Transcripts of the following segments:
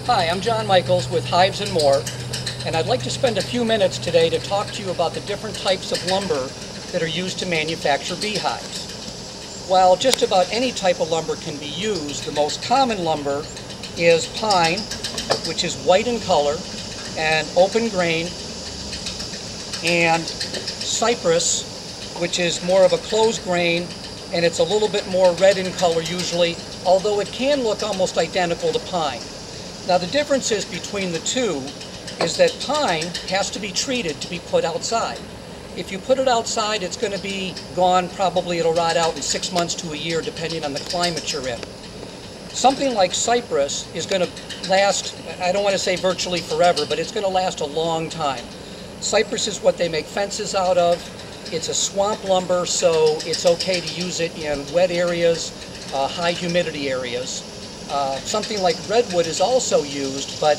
Hi, I'm John Michaels with Hives and More, and I'd like to spend a few minutes today to talk to you about the different types of lumber that are used to manufacture beehives. While just about any type of lumber can be used, the most common lumber is pine, which is white in color and open grain, and cypress, which is more of a closed grain, and it's a little bit more red in color usually, although it can look almost identical to pine. Now the differences between the two is that pine has to be treated to be put outside. If you put it outside, it's going to be gone, probably it'll rot out in 6 months to a year depending on the climate you're in. Something like cypress is going to last, I don't want to say virtually forever, but it's going to last a long time. Cypress is what they make fences out of. It's a swamp lumber, so it's okay to use it in wet areas, high humidity areas. Something like redwood is also used, but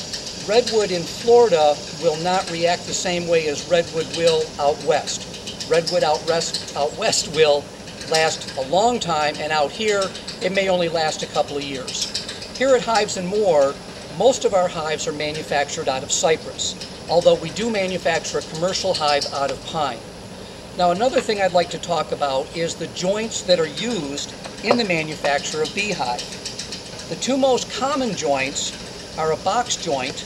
redwood in Florida will not react the same way as redwood will out west. Redwood out west will last a long time, and out here it may only last a couple of years. Here at Hives and More, most of our hives are manufactured out of cypress, although we do manufacture a commercial hive out of pine. Now another thing I'd like to talk about is the joints that are used in the manufacture of beehive. The two most common joints are a box joint,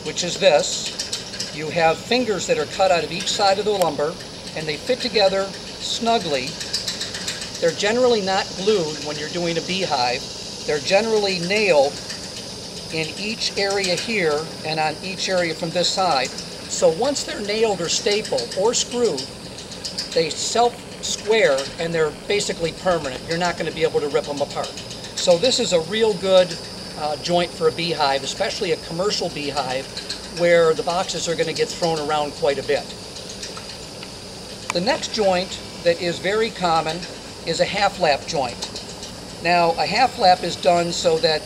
which is this. You have fingers that are cut out of each side of the lumber, and they fit together snugly. They're generally not glued when you're doing a beehive. They're generally nailed in each area here and on each area from this side. So once they're nailed or stapled or screwed, they self-square and they're basically permanent. You're not going to be able to rip them apart. So this is a real good joint for a beehive, especially a commercial beehive where the boxes are going to get thrown around quite a bit. The next joint that is very common is a half-lap joint. Now a half-lap is done so that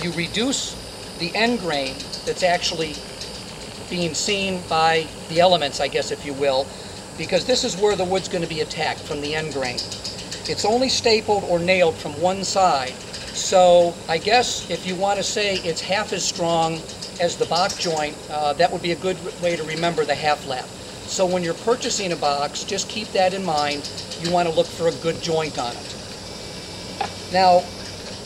you reduce the end grain that's actually being seen by the elements, I guess if you will, because this is where the wood's going to be attacked, from the end grain. It's only stapled or nailed from one side, so I guess if you want to say it's half as strong as the box joint, that would be a good way to remember the half-lap. So when you're purchasing a box, just keep that in mind. You want to look for a good joint on it. Now,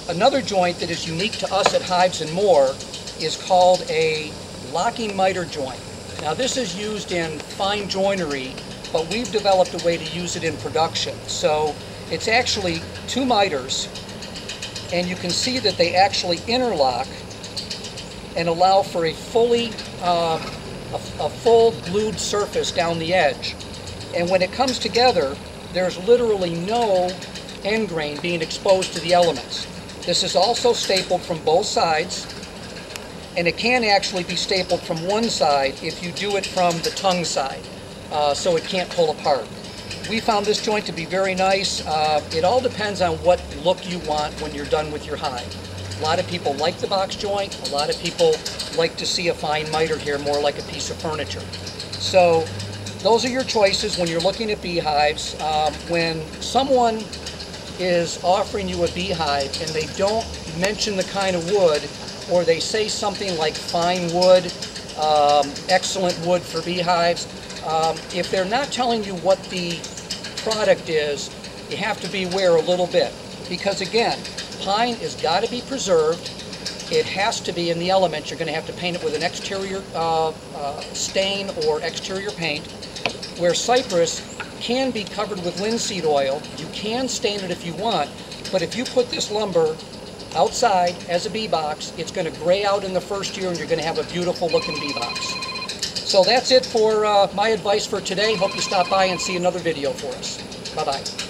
another joint that is unique to us at Hives and More is called a locking miter joint. Now this is used in fine joinery, but we've developed a way to use it in production. So it's actually two miters, and you can see that they actually interlock and allow for a full glued surface down the edge. And when it comes together, there's literally no end grain being exposed to the elements. This is also stapled from both sides, and it can actually be stapled from one side if you do it from the tongue side, so it can't pull apart. We found this joint to be very nice. It all depends on what look you want when you're done with your hive. A lot of people like the box joint. A lot of people like to see a fine miter here, more like a piece of furniture. So those are your choices when you're looking at beehives. When someone is offering you a beehive and they don't mention the kind of wood, or they say something like fine wood, excellent wood for beehives, if they're not telling you what the product is, you have to beware a little bit. Because again, pine has got to be preserved. It has to be in the elements. You're going to have to paint it with an exterior stain or exterior paint, where cypress can be covered with linseed oil. You can stain it if you want, but if you put this lumber outside as a bee box, it's going to gray out in the first year and you're going to have a beautiful looking bee box. So that's it for my advice for today. Hope you stop by and see another video for us. Bye-bye.